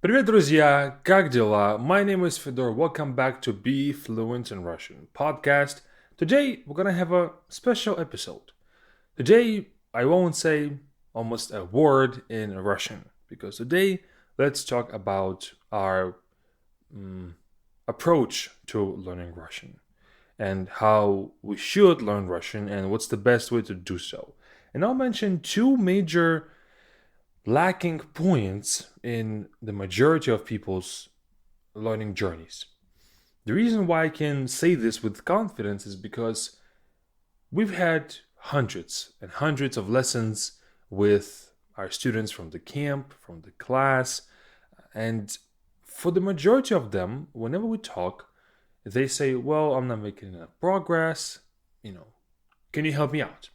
Привет, друзья! Как дела? My name is Fedor. Welcome back to Be Fluent in Russian podcast. Today, we're gonna have a special episode. Today, I won't say almost a word in Russian because today, let's talk about our approach to learning Russian and how we should learn Russian and what's the best way to do so. And I'll mention two major lacking points in the majority of people's learning journeys. The reason why I can say this with confidence is because we've had hundreds and hundreds of lessons with our students from the camp, from the class, and for the majority of them, whenever we talk, they say, "Well, I'm not making enough progress. You know, can you help me out?"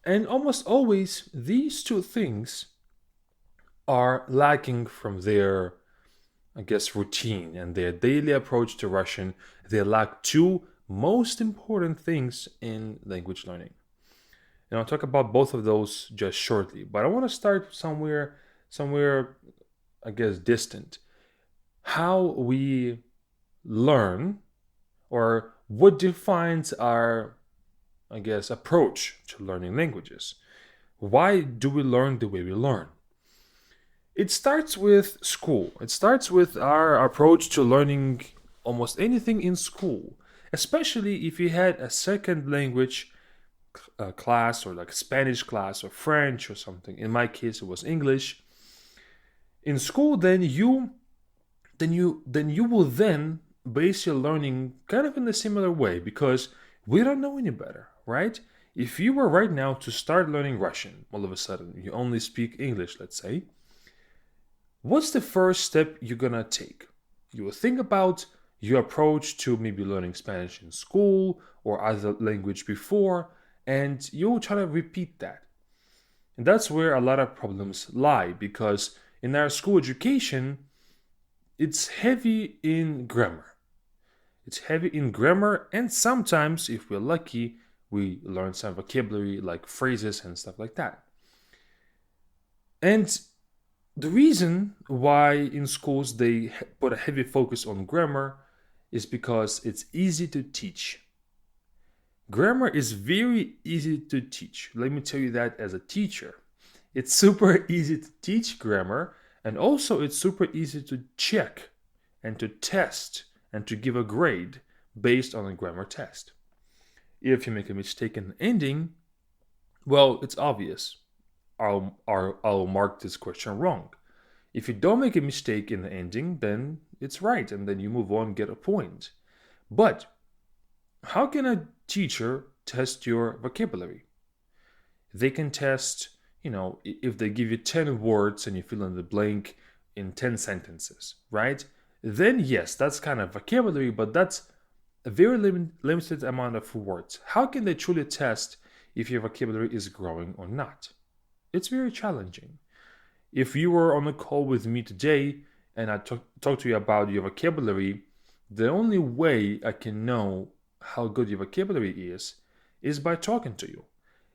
And almost always, these two things are lacking from their, I guess, routine and their daily approach to Russian. They lack two most important things in language learning. And I'll talk about both of those just shortly. But I want to start somewhere, I guess, distant. How we learn, or what defines our, I guess, approach to learning languages. Why do we learn the way we learn? It starts with school. It starts with our approach to learning almost anything in school, especially if you had a second language class or like Spanish class or French or something. In my case, it was English. In school, then you will then base your learning kind of in a similar way because we don't know any better, right? If you were right now to start learning Russian, all of a sudden you only speak English, let's say, what's the first step you're gonna take? You will think about your approach to maybe learning Spanish in school or other language before, and you'll try to repeat that. And that's where a lot of problems lie because in our school education, it's heavy in grammar. It's heavy in grammar, and sometimes, if we're lucky, we learn some vocabulary like phrases and stuff like that. And the reason why in schools they put a heavy focus on grammar is because it's easy to teach. Grammar is very easy to teach. Let me tell you that as a teacher. It's super easy to teach grammar, and also it's super easy to check and to test and to give a grade based on a grammar test. If you make a mistake in the ending, well, it's obvious. I'll mark this question wrong. If you don't make a mistake in the ending, then it's right, and then you move on, get a point. But how can a teacher test your vocabulary? They can test, if they give you 10 words and you fill in the blank in 10 sentences, right? Then, yes, that's kind of vocabulary, but that's a very limited amount of words. How can they truly test if your vocabulary is growing or not? It's very challenging. If you were on a call with me today and I talk to you about your vocabulary, the only way I can know how good your vocabulary is by talking to you,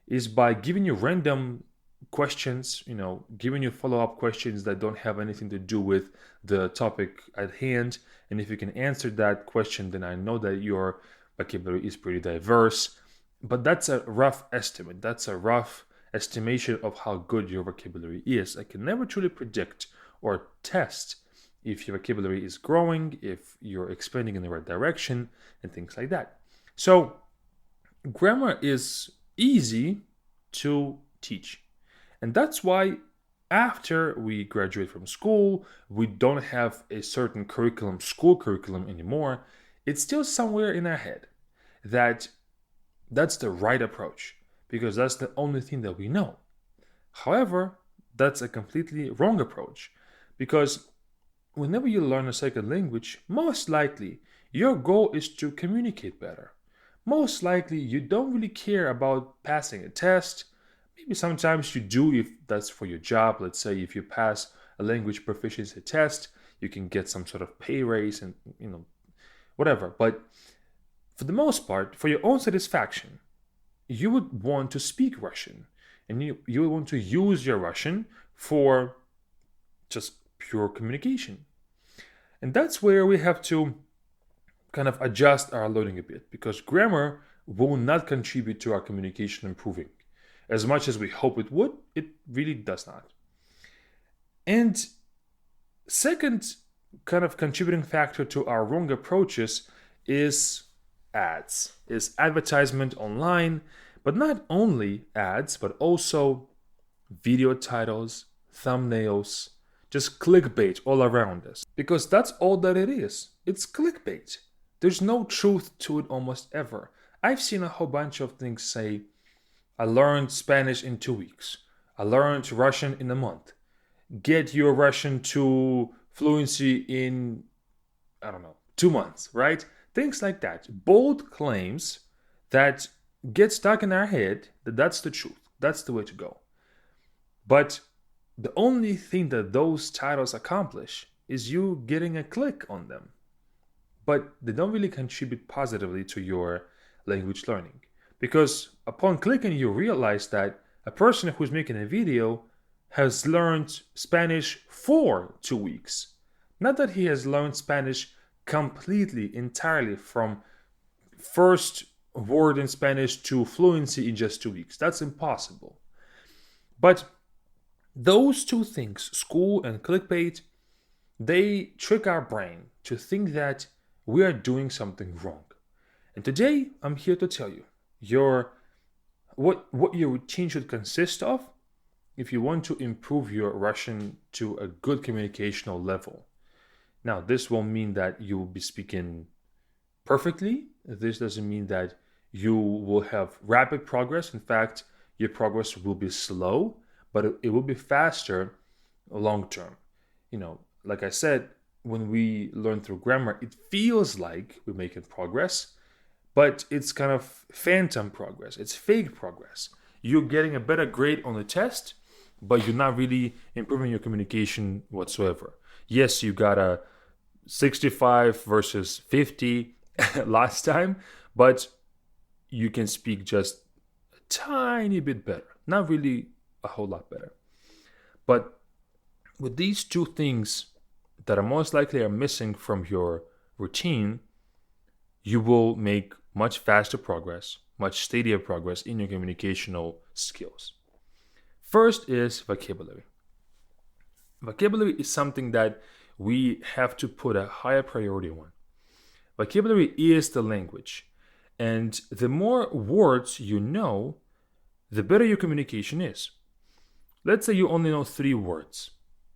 is by giving you random questions, giving you follow-up questions that don't have anything to do with the topic at hand. And if you can answer that question, then I know that your vocabulary is pretty diverse. But that's a rough estimate. That's a rough estimation of how good your vocabulary is. I can never truly predict or test if your vocabulary is growing, if you're expanding in the right direction, and things like that. So, grammar is easy to teach. And that's why after we graduate from school, we don't have a certain curriculum, school curriculum anymore. It's still somewhere in our head that that's the right approach because that's the only thing that we know. However, that's a completely wrong approach because whenever you learn a second language, most likely your goal is to communicate better. Most likely you don't really care about passing a test. Maybe sometimes you do if that's for your job. Let's say if you pass a language proficiency test, you can get some sort of pay raise and whatever. But for the most part, for your own satisfaction, you would want to speak Russian and you would want to use your Russian for just pure communication. And that's where we have to kind of adjust our learning a bit, because grammar will not contribute to our communication improving. As much as we hope it would, it really does not. And second kind of contributing factor to our wrong approaches is ads, is advertisement online, but not only ads, but also video titles, thumbnails, just clickbait all around us. Because that's all that it is. It's clickbait. There's no truth to it almost ever. I've seen a whole bunch of things say, I learned Spanish in 2 weeks. I learned Russian in a month. Get your Russian to fluency in, I don't know, 2 months, right? Things like that. Bold claims that get stuck in our head that that's the truth. That's the way to go. But the only thing that those titles accomplish is you getting a click on them. But they don't really contribute positively to your language learning. Because upon clicking, you realize that a person who's making a video has learned Spanish for 2 weeks. Not that he has learned Spanish completely, entirely from first word in Spanish to fluency in just 2 weeks. That's impossible. But those two things, school and clickbait, they trick our brain to think that we are doing something wrong. And today, I'm here to tell you what your routine should consist of if you want to improve your Russian to a good communicational level. Now, this won't mean that you will be speaking perfectly. This doesn't mean that you will have rapid progress. In fact, your progress will be slow, but it will be faster long term. Like I said, when we learn through grammar, it feels like we're making progress, but it's kind of phantom progress. It's fake progress. You're getting a better grade on the test, but you're not really improving your communication whatsoever. Yes, you got a 65 versus 50 last time, but you can speak just a tiny bit better. Not really a whole lot better. But with these two things that are most likely are missing from your routine, you will make much faster progress, much steadier progress in your communicational skills. First is vocabulary. Vocabulary is something that we have to put a higher priority on. Vocabulary is the language, and the more words you know, the better your communication is. Let's say you only know 3 words.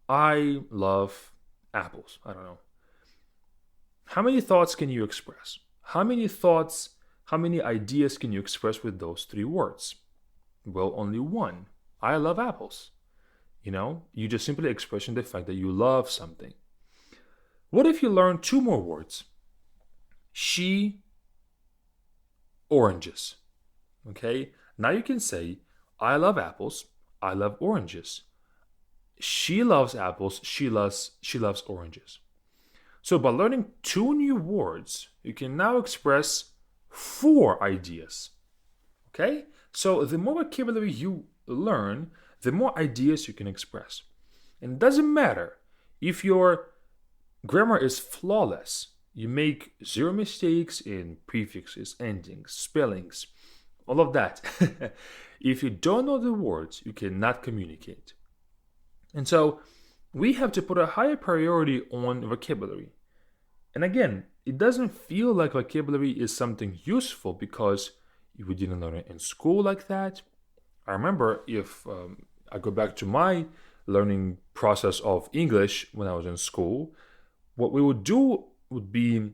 I love apples. I don't know. How many thoughts can you express? How many ideas can you express with those 3 words? Well, only one. I love apples. You just simply expressing the fact that you love something. What if you learn 2 more words? She, oranges. Okay? Now you can say, I love apples. I love oranges. She loves apples. She loves oranges. So by learning 2 new words, you can now express 4 ideas. Okay? So the more vocabulary you learn, the more ideas you can express. And it doesn't matter if your grammar is flawless. You make 0 mistakes in prefixes, endings, spellings, all of that. If you don't know the words, you cannot communicate. And so we have to put a higher priority on vocabulary. And again, it doesn't feel like vocabulary is something useful because we didn't learn it in school like that. I remember if I go back to my learning process of English when I was in school, what we would do would be,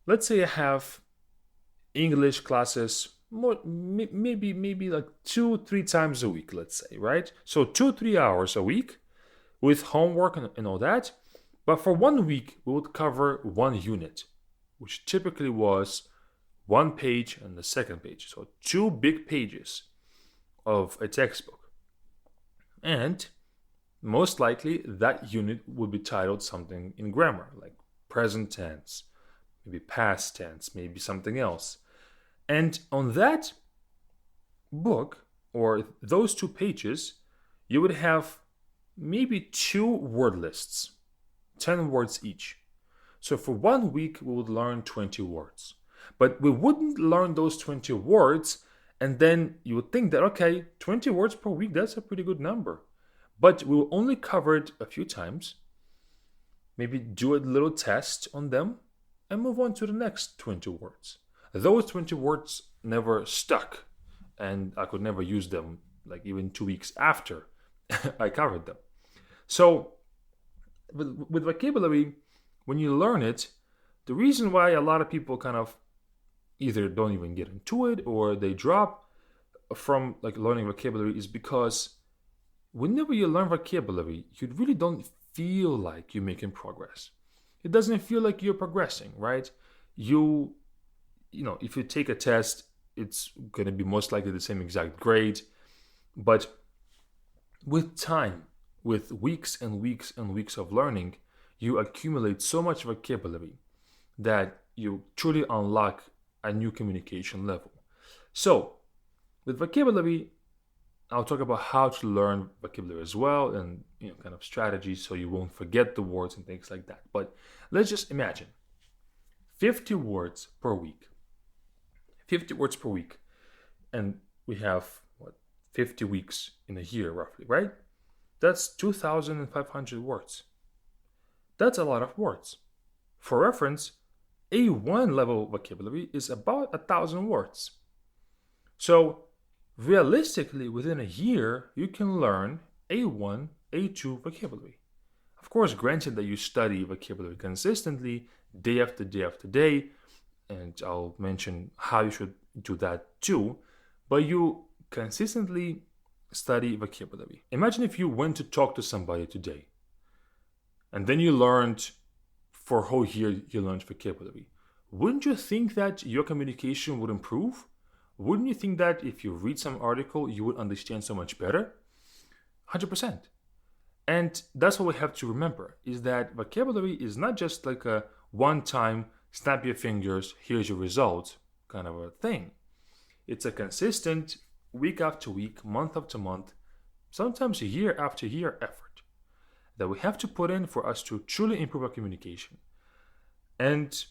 let's say I have English classes maybe like 2-3 times a week, let's say, right? So 2-3 hours a week with homework and all that. But for 1 week, we would cover 1 unit, which typically was 1 page and the second page. So 2 big pages of a textbook. And most likely that unit would be titled something in grammar, like present tense, maybe past tense, maybe something else. And on that book, or those 2 pages, you would have maybe 2 word lists. 10 words each. So for 1 week, we would learn 20 words. But we wouldn't learn those 20 words, and then you would think that, okay, 20 words per week, that's a pretty good number. But we will only cover it a few times, maybe do a little test on them, and move on to the next 20 words. Those 20 words never stuck, and I could never use them, like even 2 weeks after I covered them. So, with vocabulary, when you learn it, the reason why a lot of people kind of either don't even get into it or they drop from like learning vocabulary is because whenever you learn vocabulary, you really don't feel like you're making progress. It doesn't feel like you're progressing, right? If you take a test, it's going to be most likely the same exact grade. But with time, with weeks and weeks and weeks of learning, you accumulate so much vocabulary that you truly unlock a new communication level. So, with vocabulary, I'll talk about how to learn vocabulary as well, and kind of strategies so you won't forget the words and things like that. But let's just imagine 50 words per week. 50 words per week. And we have 50 weeks in a year roughly, right? That's 2,500 words. That's a lot of words. For reference, A1 level vocabulary is about 1,000 words. So realistically, within a year, you can learn A1, A2 vocabulary. Of course, granted that you study vocabulary consistently, day after day after day, and I'll mention how you should do that too, but you consistently study vocabulary. Imagine if you went to talk to somebody today, and then you learned for a whole year, you learned vocabulary. Wouldn't you think that your communication would improve? Wouldn't you think that if you read some article, you would understand so much better? 100%. And that's what we have to remember, is that vocabulary is not just like a one-time, snap your fingers, here's your result kind of a thing. It's a consistent, week after week, month after month, sometimes year after year effort that we have to put in for us to truly improve our communication. And,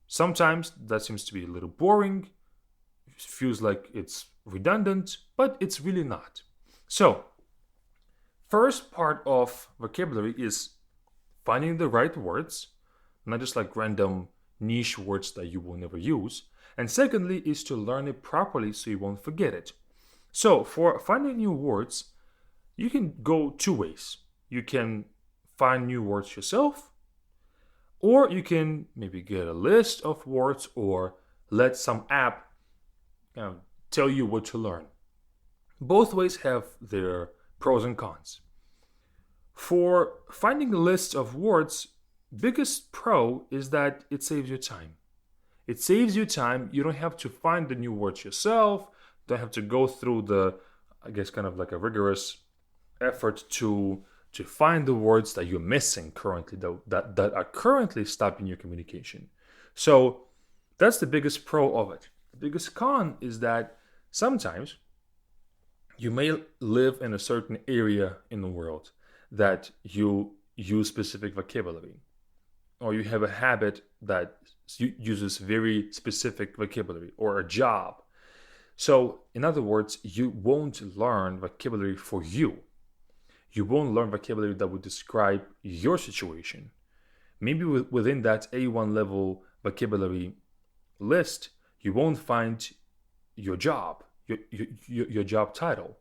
sometimes that seems to be a little boring, feels like it's redundant, but it's really not. So, first part of vocabulary is finding the right words, not just like random niche words that you will never use. And secondly is to learn it properly so you won't forget it. So for finding new words, you can go two ways. You can find new words yourself, or you can maybe get a list of words or let some app tell you what to learn. Both ways have their pros and cons. For finding a list of words, biggest pro is that it saves you time. It saves you time. You don't have to find the new words yourself. Don't have to go through the, kind of like a rigorous effort to find the words that you're missing currently, that are currently stopping your communication. So that's the biggest pro of it. The biggest con is that sometimes you may live in a certain area in the world that you use specific vocabulary, or you have a habit that uses very specific vocabulary, or a job. So, in other words, you won't learn vocabulary for you. You won't learn vocabulary that would describe your situation. Maybe within that A1 level vocabulary list, you won't find your job, your job title,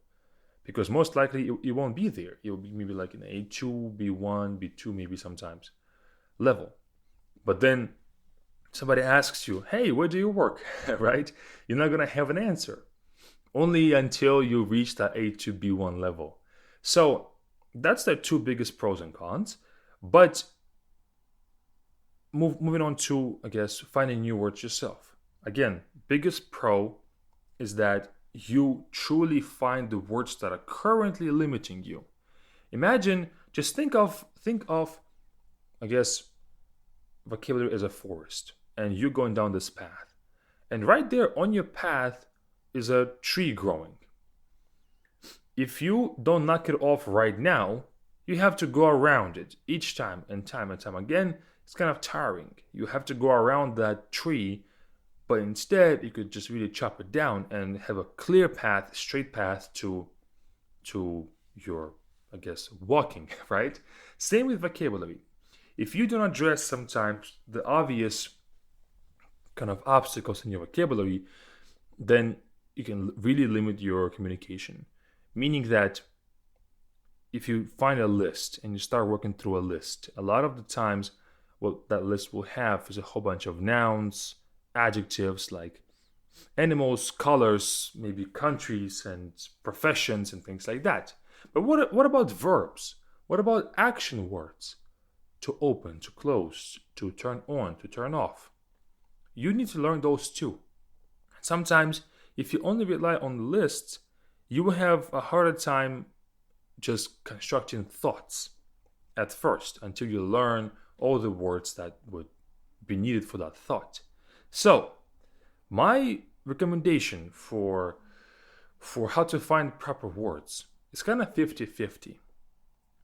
because most likely it won't be there. It will be maybe like an A2, B1, B2, maybe sometimes level. But then somebody asks you, hey, where do you work? Right? You're not going to have an answer. Only until you reach that A2, B1 level. So that's the two biggest pros and cons. But moving on to, finding new words yourself. Again, biggest pro is that you truly find the words that are currently limiting you. Imagine, just think of, vocabulary as a forest, and you're going down this path. And right there on your path is a tree growing. If you don't knock it off right now, you have to go around it each time and time and time again. It's kind of tiring. You have to go around that tree, but instead you could just really chop it down and have a clear path, straight path to your, I guess, walking, right? Same with vocabulary. If you don't address sometimes the obvious kind of obstacles in your vocabulary, then you can really limit your communication. Meaning that if you find a list and you start working through a list, a lot of the times what that list will have is a whole bunch of nouns, adjectives like animals, colors, maybe countries and professions and things like that. But what about verbs? What about action words? To open, to close, to turn on, to turn off. You need to learn those too. Sometimes, if you only rely on lists, you will have a harder time just constructing thoughts at first until you learn all the words that would be needed for that thought. So, my recommendation for how to find proper words is kind of 50-50.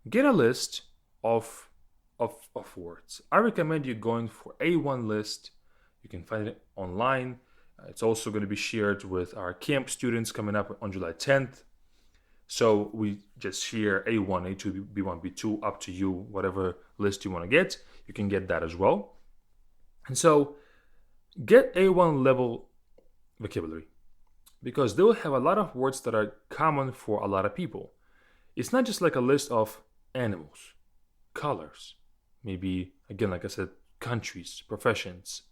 Get a list of words. I recommend you going for A1 list. You can find it online. It's also going to be shared with our camp students coming up on July 10th. So we just share A1, A2, B1, B2, up to you, whatever list you want to get. You can get that as well. And so get A1 level vocabulary because they will have a lot of words that are common for a lot of people. It's not just like a list of animals, colors, maybe, again, like I said, countries, professions.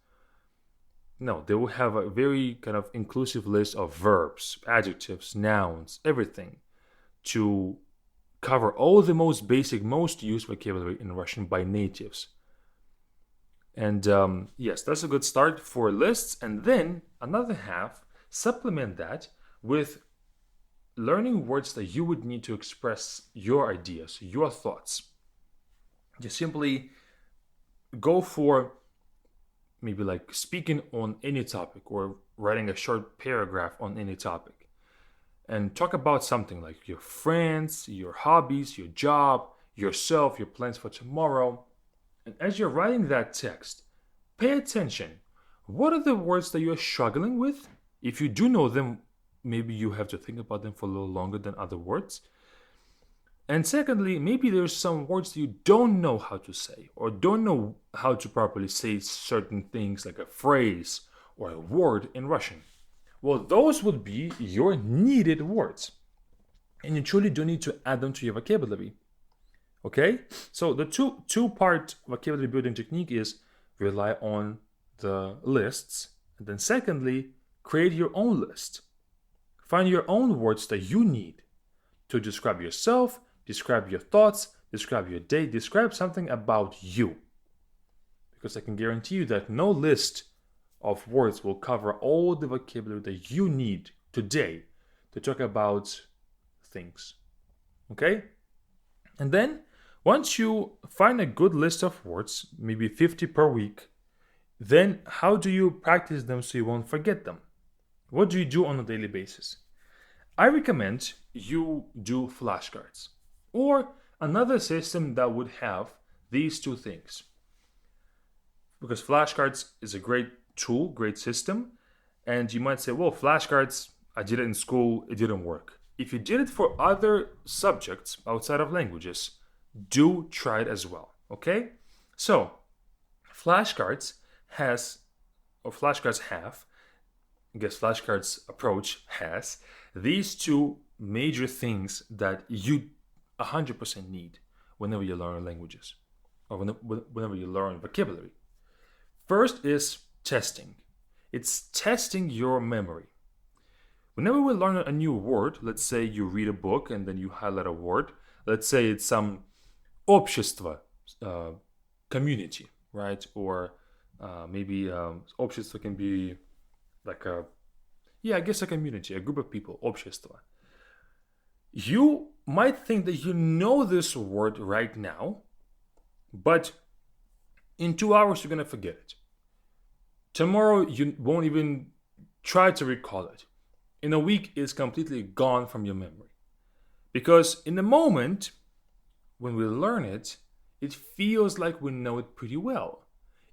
No, they will have a very kind of inclusive list of verbs, adjectives, nouns, everything to cover all the most basic, most used vocabulary in Russian by natives. And yes, that's a good start for lists. And then another half, supplement that with learning words that you would need to express your ideas, your thoughts. Just simply go for maybe like speaking on any topic or writing a short paragraph on any topic and talk about something like your friends, your hobbies, your job, yourself, your plans for tomorrow. And as you're writing that text, pay attention. What are the words that you're struggling with? If you do know them, maybe you have to think about them for a little longer than other words. And secondly, maybe there's some words that you don't know how to say or don't know how to properly say certain things like a phrase or a word in Russian. Well, those would be your needed words. And you truly do need to add them to your vocabulary. Okay? So the two-part vocabulary building technique is rely on the lists. And then secondly, create your own list. Find your own words that you need to describe yourself, describe your thoughts, describe your day, describe something about you. Because I can guarantee you that no list of words will cover all the vocabulary that you need today to talk about things. Okay? And then, once you find a good list of words, maybe 50 per week, then how do you practice them so you won't forget them? What do you do on a daily basis? I recommend you do flashcards or another system that would have these two things. Because flashcards is a great tool, great system. And you might say, well, flashcards, I did it in school, it didn't work. If you did it for other subjects outside of languages, do try it as well, okay? So, flashcards have, I guess flashcards approach has these two major things that you 100% need whenever you learn languages or whenever you learn vocabulary. First is testing. It's testing your memory. Whenever we learn a new word, let's say you read a book and then you highlight a word. Let's say it's some общество, community, right? Or maybe общество can be like a community, a group of people, общество. You might think that you know this word right now, but in 2 hours you're going to forget it. Tomorrow you won't even try to recall it. In a week it's completely gone from your memory. Because in the moment, when we learn it, it feels like we know it pretty well.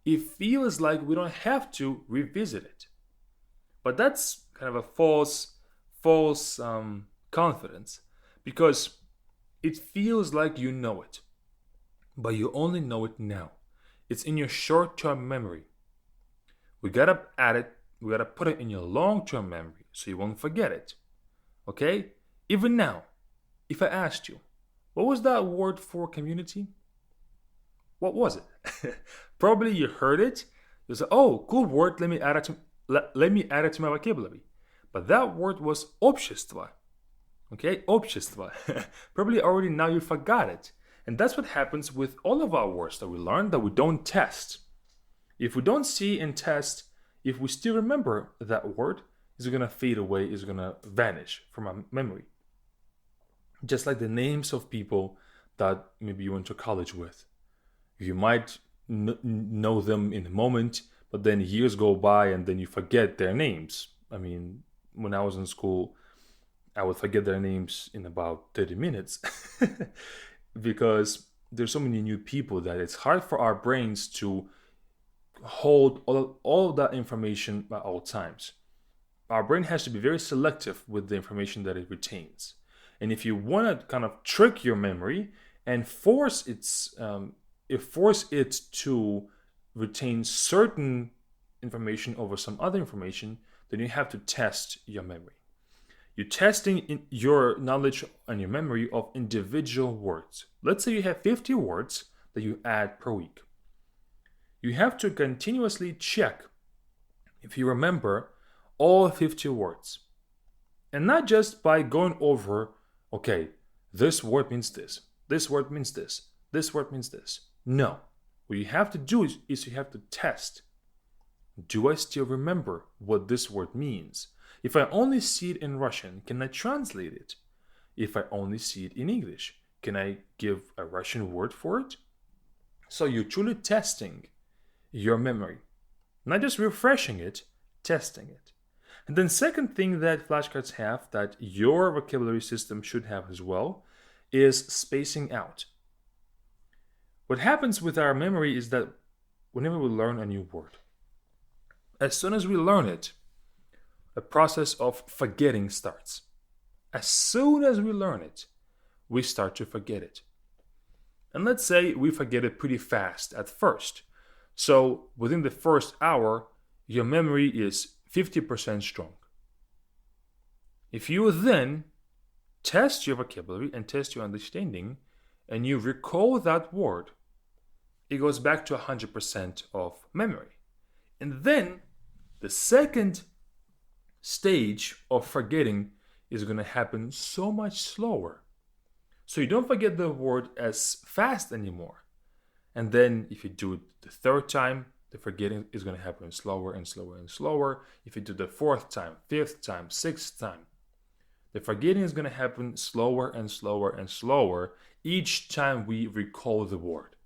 It feels like we don't have to revisit it. But that's kind of a false confidence, because it feels like you know it, but you only know it now. It's in your short-term memory. We gotta add it. We gotta put it in your long-term memory so you won't forget it. Okay? Even now, if I asked you, what was that word for community? What was it? Probably you heard it. You said, "Oh, cool word. Let me add it to my vocabulary." But that word was общество. Okay, общество. Probably already now you forgot it. And that's what happens with all of our words that we learn that we don't test. If we don't see and test, if we still remember that word, it's going to fade away, it's going to vanish from our memory. Just like the names of people that maybe you went to college with. You might know them in a moment, but then years go by and then you forget their names. I mean, when I was in school, I would forget their names in about 30 minutes because there's so many new people that it's hard for our brains to hold all of that information at all times. Our brain has to be very selective with the information that it retains. And if you want to kind of trick your memory and force it to retain certain information over some other information, then you have to test your memory. You're testing your knowledge and your memory of individual words. Let's say you have 50 words that you add per week. You have to continuously check if you remember all 50 words. And not just by going over, okay, this word means this word means this word means this. No. What you have to do is you have to test. Do I still remember what this word means? If I only see it in Russian, can I translate it? If I only see it in English, can I give a Russian word for it? So you're truly testing your memory. Not just refreshing it, testing it. And then second thing that flashcards have that your vocabulary system should have as well is spacing out. What happens with our memory is that whenever we learn a new word, as soon as we learn it, a process of forgetting starts. As soon as we learn it, we start to forget it. And let's say we forget it pretty fast at first. So within the first hour, your memory is 50% strong. If you then test your vocabulary and test your understanding, and you recall that word, it goes back to 100% of memory. And then the second stage of forgetting is going to happen so much slower. So you don't forget the word as fast anymore. And then if you do it the third time, the forgetting is going to happen slower and slower and slower. If you do the fourth time, fifth time, sixth time, the forgetting is going to happen slower and slower and slower each time we recall the word.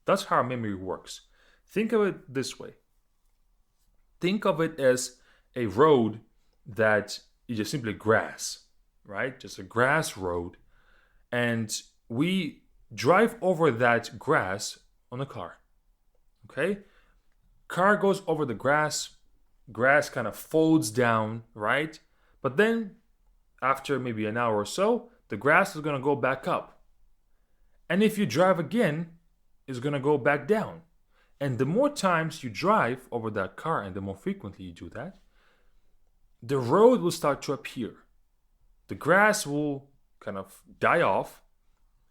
That's how memory works. Think of it this way. Think of it as a road that is just simply grass, right? Just a grass road. And we drive over that grass on a car. Okay? Car goes over the grass kind of folds down, right? But then after maybe an hour or so, the grass is going to go back up. And if you drive again, it's going to go back down. And the more times you drive over that car and the more frequently you do that, the road will start to appear. The grass will kind of die off,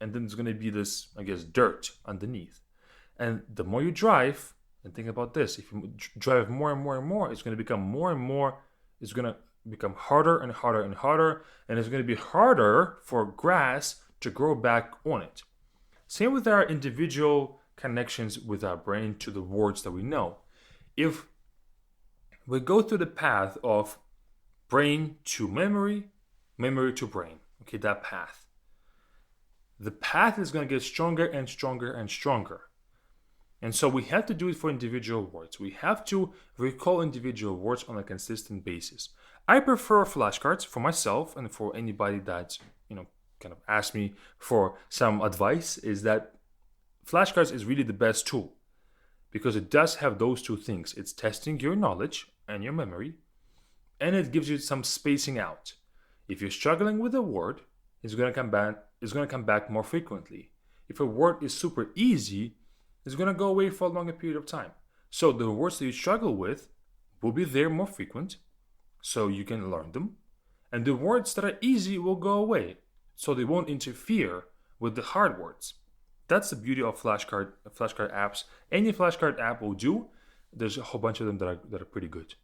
and then there's going to be this, I guess, dirt underneath. And the more you drive, and think about this, if you drive more and more and more, it's going to become more and more, it's going to become harder and harder and harder, and it's going to be harder for grass to grow back on it. Same with our individual connections with our brain to the words that we know. If we go through the path of brain to memory, memory to brain, okay, that path. The path is going to get stronger and stronger and stronger. And so we have to do it for individual words. We have to recall individual words on a consistent basis. I prefer flashcards for myself and for anybody that, kind of ask me for some advice, is that flashcards is really the best tool because it does have those two things. It's testing your knowledge and your memory, and it gives you some spacing out. If you're struggling with a word, it's going to come back. It's going to come back more frequently. If a word is super easy, it's going to go away for a longer period of time. So the words that you struggle with will be there more frequent, so you can learn them. And the words that are easy will go away, so they won't interfere with the hard words. That's the beauty of flashcard apps. Any flashcard app will do. There's a whole bunch of them that are pretty good.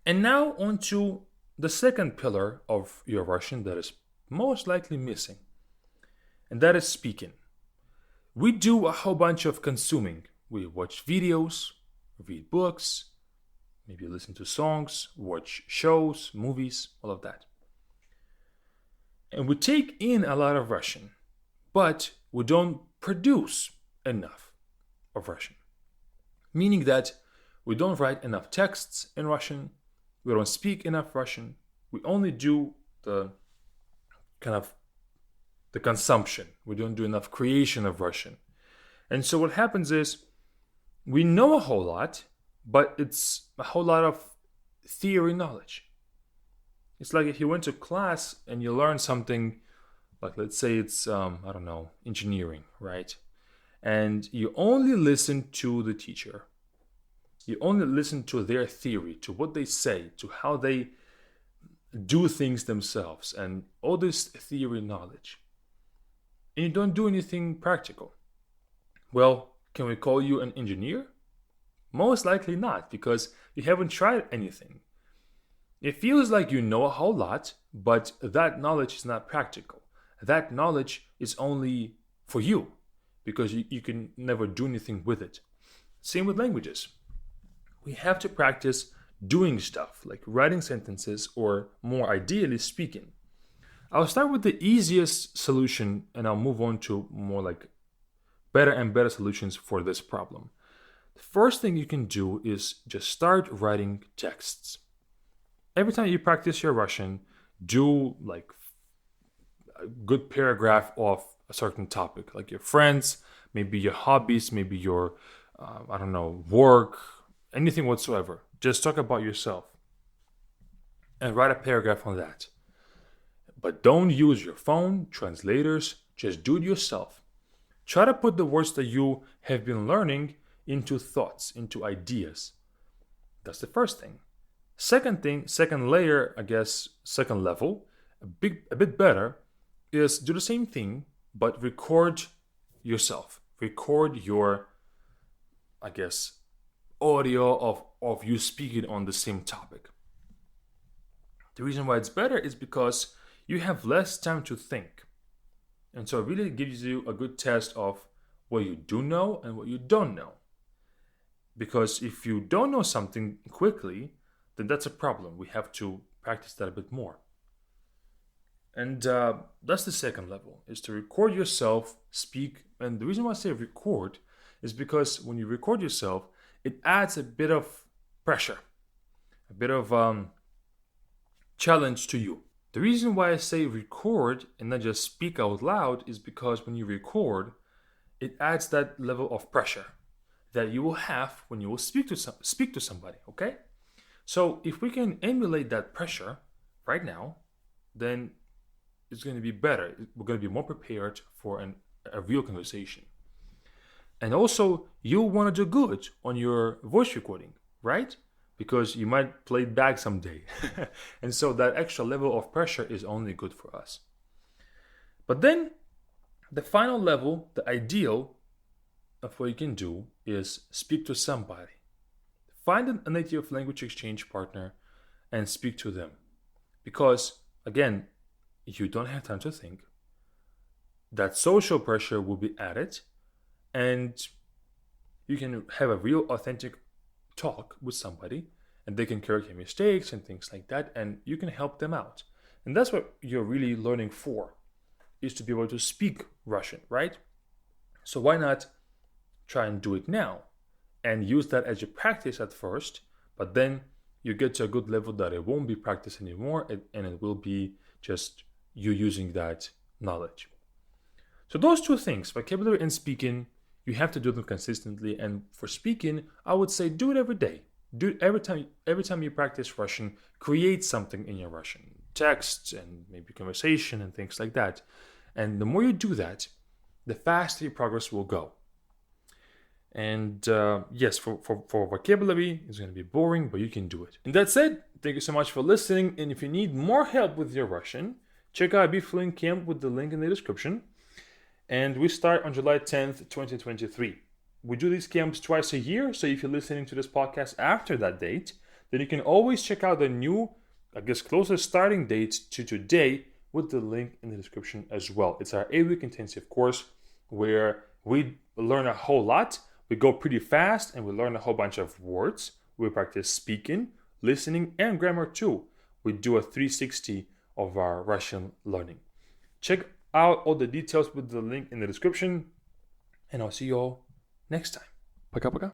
And now on to the second pillar of your Russian that is most likely missing, and that is speaking. We do a whole bunch of consuming. We watch videos, read books, maybe listen to songs, watch shows, movies, all of that. And we take in a lot of Russian, but we don't produce enough of Russian. Meaning that we don't write enough texts in Russian, we don't speak enough Russian, we only do the kind of the consumption. We don't do enough creation of Russian. And so what happens is we know a whole lot, but it's a whole lot of theory knowledge. It's like if you went to class and you learned something, like let's say it's, engineering, right? And you only listen to the teacher. You only listen to their theory, to what they say, to how they do things themselves, and all this theory knowledge. And you don't do anything practical. Well, can we call you an engineer? Most likely not, because you haven't tried anything. It feels like you know a whole lot, but that knowledge is not practical. That knowledge is only for you, because you can never do anything with it. Same with languages. We have to practice doing stuff, like writing sentences, or more ideally, speaking. I'll start with the easiest solution, and I'll move on to more like better and better solutions for this problem. The first thing you can do is just start writing texts. Every time you practice your Russian, do like a good paragraph of a certain topic, like your friends, maybe your hobbies, maybe your, work, anything whatsoever. Just talk about yourself and write a paragraph on that. But don't use your phone, translators, just do it yourself. Try to put the words that you have been learning into thoughts, into ideas. That's the first thing. Second layer, second level, a bit better, is do the same thing, but record yourself. Record your, audio of you speaking on the same topic. The reason why it's better is because you have less time to think. And so it really gives you a good test of what you do know and what you don't know. Because if you don't know something quickly, then that's a problem. We have to practice that a bit more. And that's the second level, is to record yourself, speak. And the reason why I say record is because when you record yourself, it adds a bit of pressure, a bit of challenge to you. The reason why I say record and not just speak out loud is because when you record, it adds that level of pressure that you will have when you will speak to somebody, okay? So if we can emulate that pressure right now, then it's going to be better. We're going to be more prepared for a real conversation. And also, you'll want to do good on your voice recording, right? Because you might play it back someday. And so that extra level of pressure is only good for us. But then, the final level, the ideal of what you can do is speak to somebody. Find a native language exchange partner and speak to them. Because, again, you don't have time to think. That social pressure will be added, and you can have a real authentic talk with somebody, and they can correct your mistakes and things like that, and you can help them out. And that's what you're really learning for, is to be able to speak Russian, right? So why not try and do it now and use that as your practice at first, but then you get to a good level that it won't be practice anymore, and it will be just you using that knowledge. So those two things, vocabulary and speaking, you have to do them consistently. And for speaking, I would say do it every day. Do it every time you practice Russian, create something in your Russian, texts and maybe conversation and things like that. And the more you do that, the faster your progress will go. And yes, for vocabulary, it's going to be boring, but you can do it. And that's it. Thank you so much for listening. And if you need more help with your Russian, check out Be Fluent Camp with the link in the description. And we start on July 10th, 2023. We do these camps twice a year, so if you're listening to this podcast after that date, then you can always check out the new, closest starting date to today with the link in the description as well. It's our 8-week intensive course where we learn a whole lot. We go pretty fast and we learn a whole bunch of words. We practice speaking, listening, and grammar too. We do a 360 of our Russian learning. Check out all the details with the link in the description, and I'll see you all next time. Пока-пока.